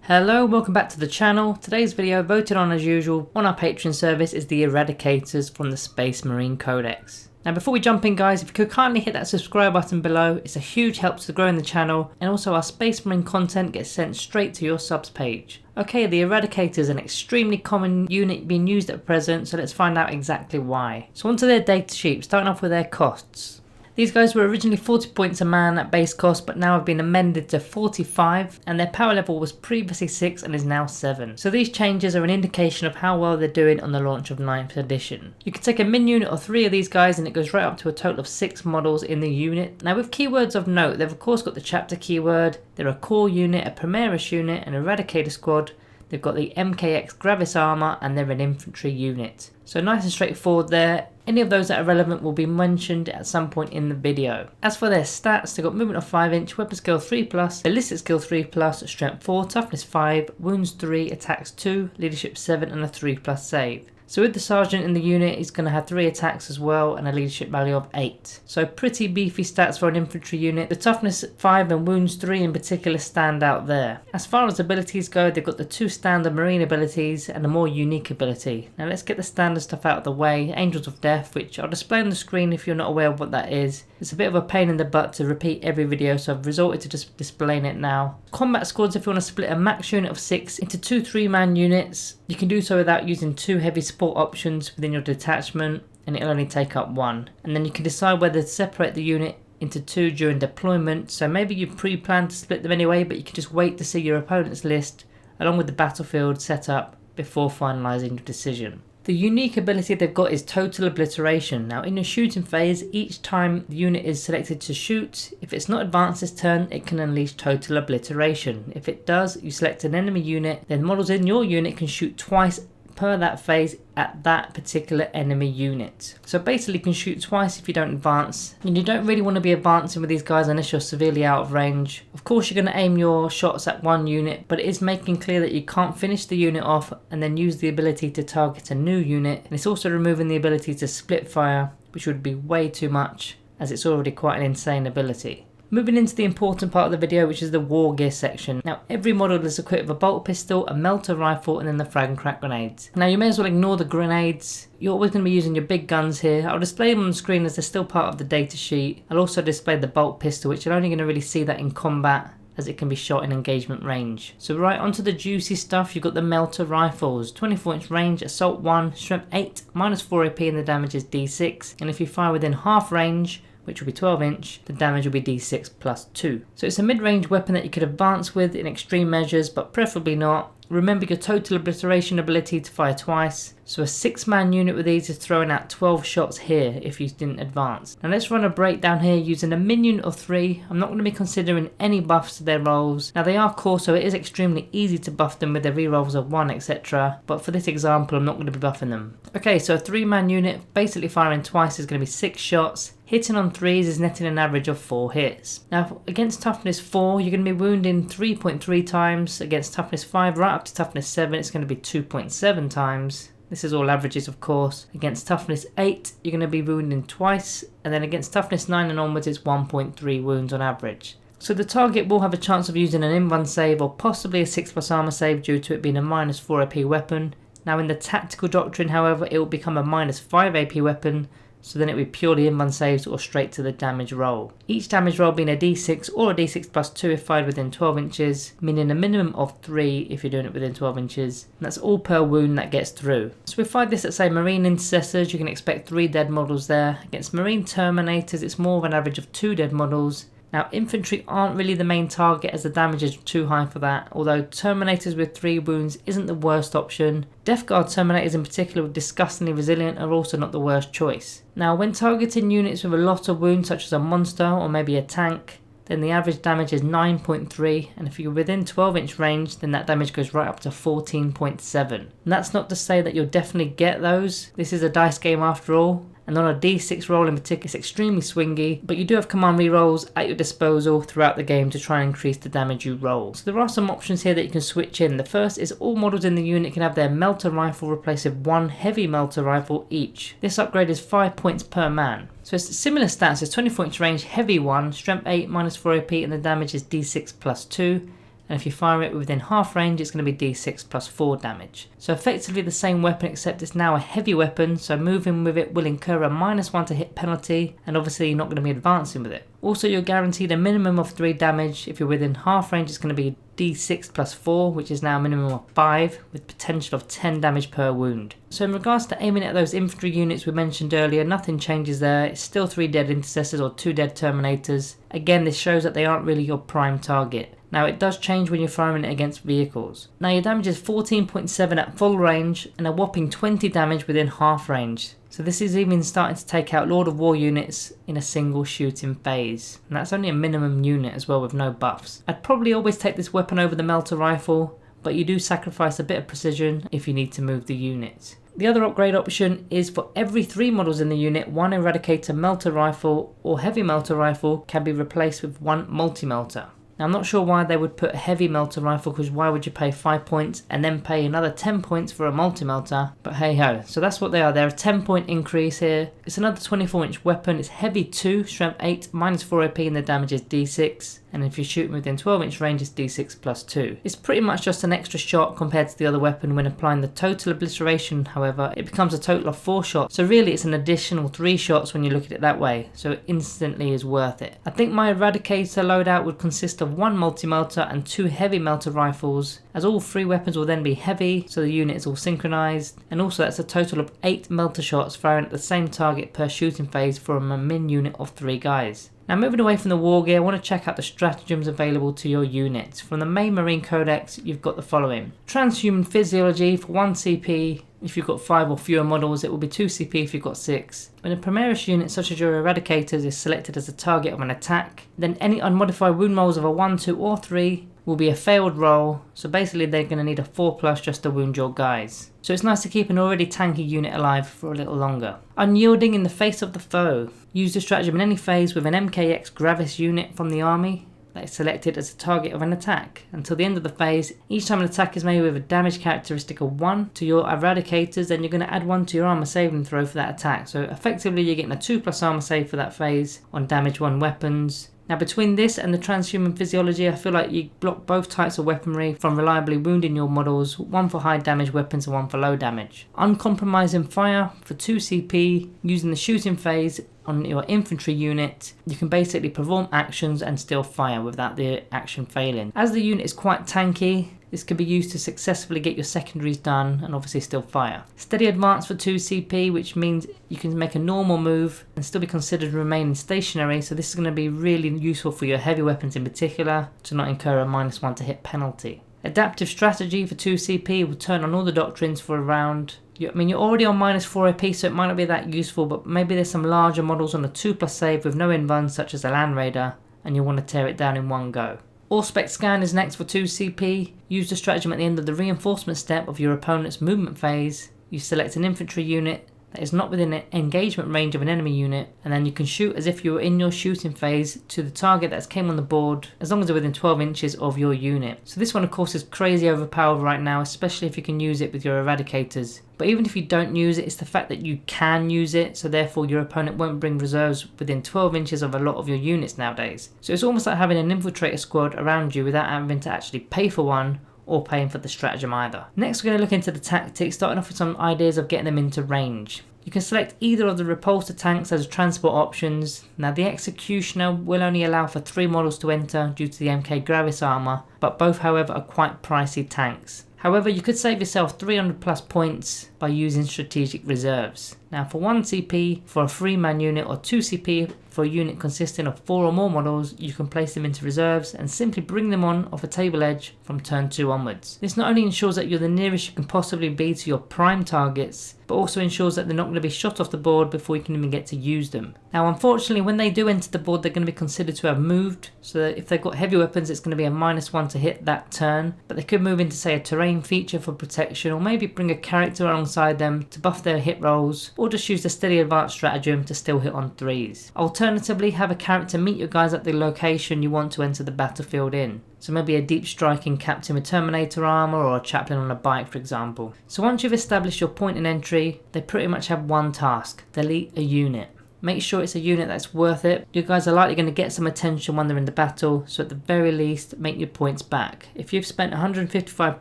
Hello, welcome back to the channel. Today's video, voted on as usual on our Patreon service, is the Eradicators from the Space Marine Codex. Now before we jump in guys, if you could kindly hit that subscribe button below, it's a huge help to growing the channel, and also our Space Marine content gets sent straight to your subs page. Okay, the Eradicator is an extremely common unit being used at present, so let's find out exactly why. So onto their datasheet, starting off with their costs. These guys were originally 40 points a man at base cost, but now have been amended to 45, and their power level was previously 6 and is now 7. So these changes are an indication of how well they're doing on the launch of 9th edition. You can take a min unit of 3 of these guys and it goes right up to a total of 6 models in the unit. Now with keywords of note, they've of course got the chapter keyword, they're a core unit, a Primaris unit, an Eradicator squad. They've got the MKX Gravis armor and they're an infantry unit. So nice and straightforward there. Any of those that are relevant will be mentioned at some point in the video. As for their stats, they've got movement of 5 inch, weapon skill 3+, ballistic skill 3+, strength 4, toughness 5, wounds 3, attacks 2, leadership 7 and a 3+ save. So with the sergeant in the unit, he's going to have 3 attacks as well and a leadership value of 8. So pretty beefy stats for an infantry unit. The toughness 5 and wounds 3 in particular stand out there. As far as abilities go, they've got the 2 standard marine abilities and a more unique ability. Now let's get the standard stuff out of the way. Angels of Death, which I'll display on the screen if you're not aware of what that is. It's a bit of a pain in the butt to repeat every video, so I've resorted to just displaying it now. Combat squads, if you want to split a max unit of 6 into 2 3-man units, you can do so without using 2 heavy support options within your detachment, and it'll only take up 1. And then you can decide whether to separate the unit into 2 during deployment, so maybe you pre-plan to split them anyway, but you can just wait to see your opponent's list along with the battlefield setup before finalising your decision. The unique ability they've got is Total Obliteration. Now in your shooting phase, each time the unit is selected to shoot, if it's not advanced this turn, it can unleash Total Obliteration. If it does, you select an enemy unit, then models in your unit can shoot twice per that phase at that particular enemy unit. So basically you can shoot twice if you don't advance, and you don't really want to be advancing with these guys unless you're severely out of range. Of course you're going to aim your shots at one unit, but it is making clear that you can't finish the unit off and then use the ability to target a new unit, and it's also removing the ability to split fire, which would be way too much as it's already quite an insane ability. Moving into the important part of the video, which is the Wargear section. Now every model is equipped with a bolt pistol, a melter rifle and then the frag and crack grenades. Now you may as well ignore the grenades. You're always going to be using your big guns here. I'll display them on the screen as they're still part of the data sheet. I'll also display the bolt pistol, which you're only going to really see that in combat as it can be shot in engagement range. So right onto the juicy stuff, you've got the melter rifles. 24 inch range, assault 1, strength 8, -4 AP and the damage is D6. And if you fire within half range, which will be 12 inch, the damage will be D6 +2. So it's a mid-range weapon that you could advance with in extreme measures, but preferably not. Remember your Total Obliteration ability to fire twice. So a 6-man unit with these is throwing out 12 shots here if you didn't advance. Now let's run a breakdown here using a min unit of 3. I'm not going to be considering any buffs to their rolls. Now they are core, so it is extremely easy to buff them with their rerolls of 1 etc. But for this example I'm not going to be buffing them. Okay, so a 3-man unit basically firing twice is going to be 6 shots. Hitting on 3s is netting an average of 4 hits. Now against toughness 4 you're going to be wounding 3.3 times. Against toughness 5 right up to toughness 7 it's going to be 2.7 times. This is all averages of course. Against toughness 8 you're going to be wounding twice, and then against toughness 9 and onwards it's 1.3 wounds on average. So the target will have a chance of using an in-1 save or possibly a 6+ armor save due to it being a -4 AP weapon. Now in the tactical doctrine however it will become a -5 AP weapon, so then it would be purely in-1 saves or straight to the damage roll. Each damage roll being a D6 or a D6 +2 if fired within 12 inches, meaning a minimum of 3 if you're doing it within 12 inches. And that's all per wound that gets through. So if fired this at say Marine Intercessors, you can expect 3 dead models there. Against Marine Terminators it's more of an average of 2 dead models. Now infantry aren't really the main target as the damage is too high for that, although Terminators with 3 wounds isn't the worst option. Death Guard Terminators in particular with disgustingly resilient are also not the worst choice. Now when targeting units with a lot of wounds such as a monster or maybe a tank, then the average damage is 9.3, and if you're within 12 inch range then that damage goes right up to 14.7. And that's not to say that you'll definitely get those. This is a dice game after all. And on a D6 roll in particular it's extremely swingy, but you do have command rerolls at your disposal throughout the game to try and increase the damage you roll. So there are some options here that you can switch in. The first is all models in the unit can have their melter rifle replaced with 1 heavy melter rifle each. This upgrade is 5 points per man. So it's similar stats as 24 inch range, heavy 1, strength 8, -4 AP and the damage is D6 +2. and if you fire it within half range it's going to be d6 plus 4 damage. So effectively the same weapon, except it's now a heavy weapon, so moving with it will incur a -1 to hit penalty, and obviously you're not going to be advancing with it. Also, you're guaranteed a minimum of 3 damage. If you're within half range it's going to be d6 plus 4, which is now a minimum of 5, with potential of 10 damage per wound. So in regards to aiming at those infantry units we mentioned earlier, nothing changes there. It's still 3 dead intercessors or 2 dead terminators. Again, this shows that they aren't really your prime target. Now it does change when you're firing it against vehicles. Now your damage is 14.7 at full range and a whopping 20 damage within half range. So this is even starting to take out Lord of War units in a single shooting phase. And that's only a minimum unit as well with no buffs. I'd probably always take this weapon over the melter rifle, but you do sacrifice a bit of precision if you need to move the unit. The other upgrade option is for every 3 models in the unit, 1 Eradicator melter rifle or heavy melter rifle can be replaced with 1 multi-melter. Now I'm not sure why they would put a heavy melter rifle, because why would you pay 5 points and then pay another 10 points for a multi-melter? But hey ho, so that's what they are. They're a 10-point increase here. It's another 24-inch weapon. It's heavy 2, strength 8, -4 AP, and the damage is d6. And if you're shooting within 12-inch range it's d6 plus 2. It's pretty much just an extra shot compared to the other weapon. When applying the total obliteration, however, it becomes a total of 4 shots. So really it's an additional 3 shots when you look at it that way. So it instantly is worth it. I think my Eradicator loadout would consist of 1 multi-melter and 2 heavy melter rifles, as all 3 weapons will then be heavy, so the unit is all synchronized. And also that's a total of 8 melter shots firing at the same target per shooting phase from a min unit of 3 guys. Now moving away from the Wargear, I want to check out the stratagems available to your units. From the main Marine Codex, you've got the following. Transhuman Physiology for 1 CP. If you've got 5 or fewer models, it will be 2 CP if you've got 6. When a Primaris unit such as your Eradicators is selected as a target of an attack, then any unmodified wound rolls of a 1, 2 or 3 will be a failed roll, so basically they're going to need a 4+ just to wound your guys. So it's nice to keep an already tanky unit alive for a little longer. Unyielding in the face of the foe. Use the stratagem in any phase with an MKX Gravis unit from the army that is selected as a target of an attack. Until the end of the phase, each time an attack is made with a damage characteristic of 1 to your Eradicators, then you're going to add 1 to your armor saving throw for that attack. So effectively you're getting a 2+ armor save for that phase on damage 1 weapons. Now between this and the transhuman physiology, I feel like you block both types of weaponry from reliably wounding your models, 1 for high damage weapons and 1 for low damage. Uncompromising fire for 2 CP, using the shooting phase on your infantry unit, you can basically perform actions and still fire without the action failing. As the unit is quite tanky, this can be used to successfully get your secondaries done and obviously still fire. Steady advance for 2 CP, which means you can make a normal move and still be considered remaining stationary, so this is going to be really useful for your heavy weapons in particular, to not incur a -1 to hit penalty. Adaptive strategy for 2 CP will turn on all the doctrines for a round. I mean, you're already on -4 AP, so it might not be that useful, but maybe there's some larger models on a 2+ save with no invuns, such as a Land Raider, and you want to tear it down in one go. Auspex Scan is next for 2 CP. Use the stratagem at the end of the reinforcement step of your opponent's movement phase. You select an infantry unit that is not within engagement range of an enemy unit, and then you can shoot as if you were in your shooting phase to the target that's came on the board, as long as they're within 12 inches of your unit. So this one of course is crazy overpowered right now, especially if you can use it with your Eradicators. But even if you don't use it, it's the fact that you can use it, so therefore your opponent won't bring reserves within 12 inches of a lot of your units nowadays. So it's almost like having an infiltrator squad around you without having to actually pay for one, or paying for the stratagem either. Next we're going to look into the tactics, starting off with some ideas of getting them into range. You can select either of the repulsor tanks as transport options. Now the Executioner will only allow for 3 models to enter due to the MK Gravis armor, but both however are quite pricey tanks. However, you could save yourself 300+ points by using strategic reserves. Now for 1 CP for a 3-man unit, or 2 CP for a unit consisting of 4 or more models, you can place them into reserves and simply bring them on off a table edge from turn 2 onwards. This not only ensures that you're the nearest you can possibly be to your prime targets, but also ensures that they're not going to be shot off the board before you can even get to use them. Now unfortunately, when they do enter the board, they're going to be considered to have moved, so that if they've got heavy weapons it's going to be a -1 to hit that turn, but they could move into say a terrain feature for protection, or maybe bring a character alongside them to buff their hit rolls, or just use the steady advance stratagem to still hit on 3s. Alternatively, have a character meet your guys at the location you want to enter the battlefield in. So maybe a deep striking captain with Terminator armor, or a chaplain on a bike for example. So once you've established your point in entry, they pretty much have one task: delete a unit. make sure it's a unit that's worth it. You guys are likely going to get some attention when they're in the battle, so at the very least make your points back. If you've spent 155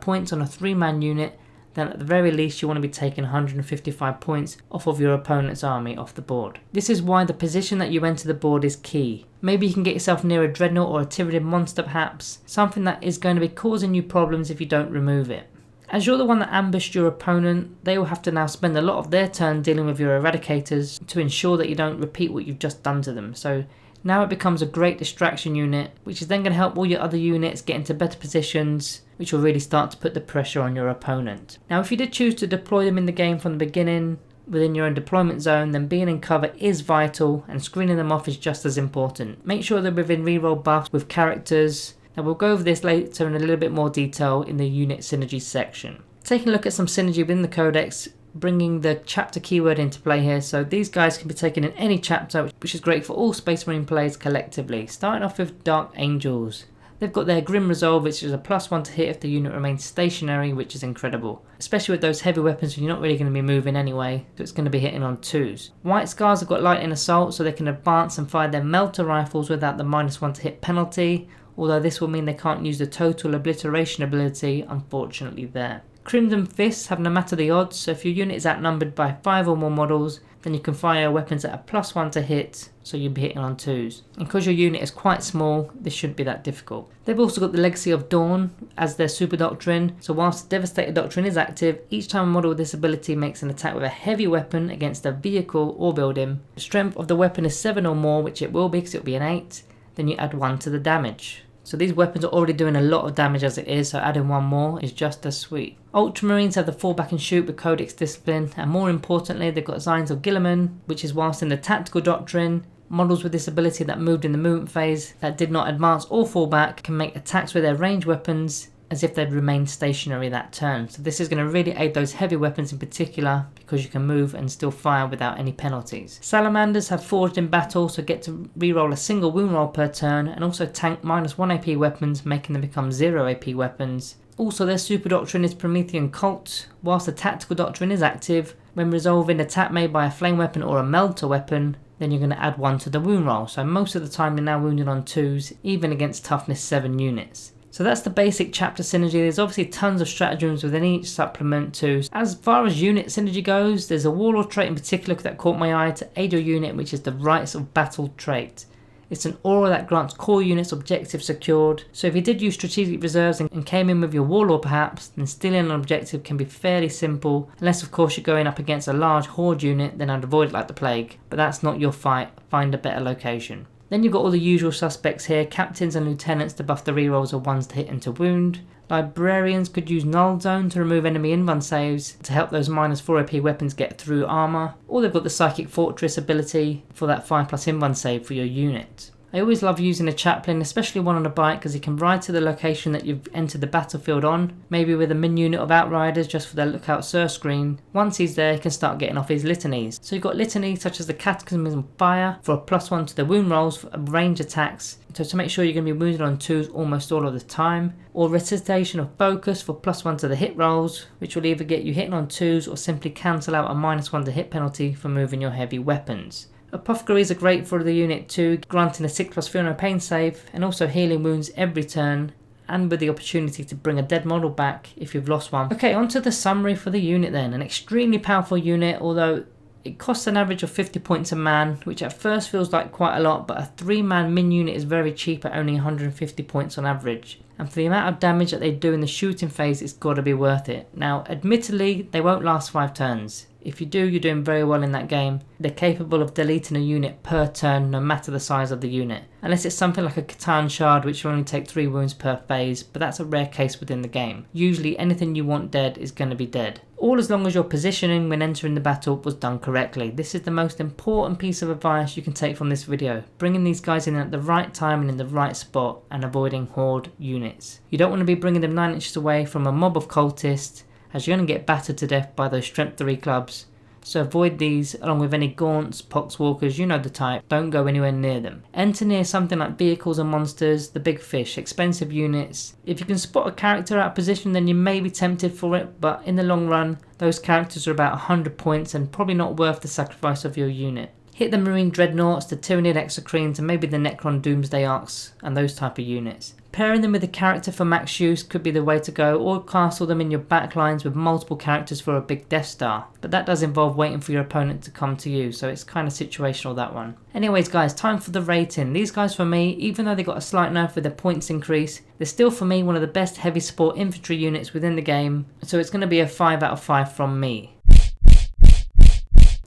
points on a 3-man unit, then at the very least you want to be taking 155 points off of your opponent's army off the board. This is why the position that you enter the board is key. Maybe you can get yourself near a dreadnought or a Tyranid monster perhaps, something that is going to be causing you problems if you don't remove it. As you're the one that ambushed your opponent, they will have to now spend a lot of their turn dealing with your Eradicators to ensure that you don't repeat what you've just done to them. So now it becomes a great distraction unit, which is then going to help all your other units get into better positions, which will really start to put the pressure on your opponent. Now if you did choose to deploy them in the game from the beginning, within your own deployment zone, then being in cover is vital and screening them off is just as important. Make sure they're within reroll buffs with characters. Now we'll go over this later in a little bit more detail in the unit synergy section. Taking a look at some synergy within the codex, bringing the chapter keyword into play here. So these guys can be taken in any chapter, which is great for all Space Marine players collectively. Starting off with Dark Angels. They've got their Grim Resolve, which is a +1 to hit if the unit remains stationary, which is incredible. Especially with those heavy weapons when you're not really going to be moving anyway, so it's going to be hitting on 2s. White Scars have got Lightning Assault, so they can advance and fire their Melter Rifles without the -1 to hit penalty, although this will mean they can't use the Total Obliteration ability, unfortunately there. Crimson Fists have no matter the odds, so if your unit is outnumbered by 5 or more models, then you can fire weapons at a +1 to hit, so you'll be hitting on 2s. And because your unit is quite small, this shouldn't be that difficult. They've also got the Legacy of Dawn as their super doctrine, so whilst the Devastator doctrine is active, each time a model with this ability makes an attack with a heavy weapon against a vehicle or building, the strength of the weapon is 7 or more, which it will be because it will be an 8, then you add 1 to the damage. So these weapons are already doing a lot of damage as it is, so adding 1 more is just as sweet. Ultramarines have the fall back and shoot with Codex Discipline, and more importantly they've got Signs of Guilliman, which is whilst in the Tactical Doctrine, models with this ability that moved in the movement phase that did not advance or fall back can make attacks with their ranged weapons as if they'd remained stationary that turn. So this is going to really aid those heavy weapons in particular because you can move and still fire without any penalties. Salamanders have Forged in Battle, so get to reroll a single wound roll per turn and also tank -1 AP weapons, making them become 0 AP weapons. Also their super doctrine is Promethean Cult. Whilst the tactical doctrine is active, when resolving an attack made by a flame weapon or a melter weapon, then you're going to add 1 to the wound roll. So most of the time you're now wounded on 2s, even against toughness 7 units. So that's the basic chapter synergy. There's obviously tons of stratagems within each supplement too. As far as unit synergy goes, there's a warlord trait in particular that caught my eye to aid your unit, which is the Rites of Battle trait. It's an aura that grants core units objective secured. So if you did use strategic reserves and came in with your warlord perhaps, then stealing an objective can be fairly simple. Unless of course you're going up against a large horde unit, then I'd avoid it like the plague. But that's not your fight. Find a better location. Then you've got all the usual suspects here, captains and lieutenants to buff the rerolls of 1s to hit and to wound. Librarians could use Null Zone to remove enemy invuln saves to help those -4 AP weapons get through armour. Or they've got the Psychic Fortress ability for that 5+ invuln save for your unit. I always love using a chaplain, especially one on a bike, because he can ride to the location that you've entered the battlefield on, maybe with a min unit of outriders just for their lookout sir screen. Once he's there, he can start getting off his litanies. So you've got litanies such as the Cataclysm of Fire for a +1 to the wound rolls for range attacks, so to make sure you're going to be wounded on 2s almost all of the time, or Recitation of Focus for +1 to the hit rolls, which will either get you hitting on 2s or simply cancel out a -1 to hit penalty for moving your heavy weapons. Apothecaries are great for the unit too, granting a 6+ Feel No Pain save and also healing wounds every turn, and with the opportunity to bring a dead model back if you've lost one. Okay, onto the summary for the unit then. An extremely powerful unit, although it costs an average of 50 points a man, which at first feels like quite a lot, but a 3-man min unit is very cheap at only 150 points on average. And for the amount of damage that they do in the shooting phase, it's got to be worth it. Now, admittedly, they won't last 5 turns. If you do, you're doing very well in that game. They're capable of deleting a unit per turn, no matter the size of the unit. Unless it's something like a Catan Shard, which will only take 3 wounds per phase, but that's a rare case within the game. Usually anything you want dead is going to be dead. All as long as your positioning when entering the battle was done correctly. This is the most important piece of advice you can take from this video. Bringing these guys in at the right time and in the right spot, and avoiding horde units. You don't want to be bringing them 9 inches away from a mob of cultists, as you're going to get battered to death by those strength 3 clubs. So avoid these along with any gaunts, poxwalkers, you know the type. Don't go anywhere near them. Enter near something like vehicles and monsters, the big fish, expensive units. If you can spot a character out of position, then you may be tempted for it, but in the long run those characters are about 100 points and probably not worth the sacrifice of your unit. Hit the Marine Dreadnoughts, the Tyranid Exocrines, and maybe the Necron Doomsday Arcs and those type of units. Pairing them with a character for max use could be the way to go, or castle them in your backlines with multiple characters for a big Death Star. But that does involve waiting for your opponent to come to you, so it's kind of situational, that one. Anyways guys, time for the rating. These guys for me, even though they got a slight nerf with their points increase, they're still for me one of the best heavy support infantry units within the game, so it's going to be a 5 out of 5 from me.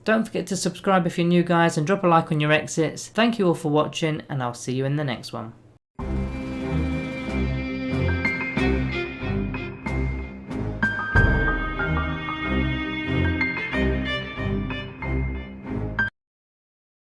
Don't forget to subscribe if you're new guys, and drop a like on your exits. Thank you all for watching, and I'll see you in the next one.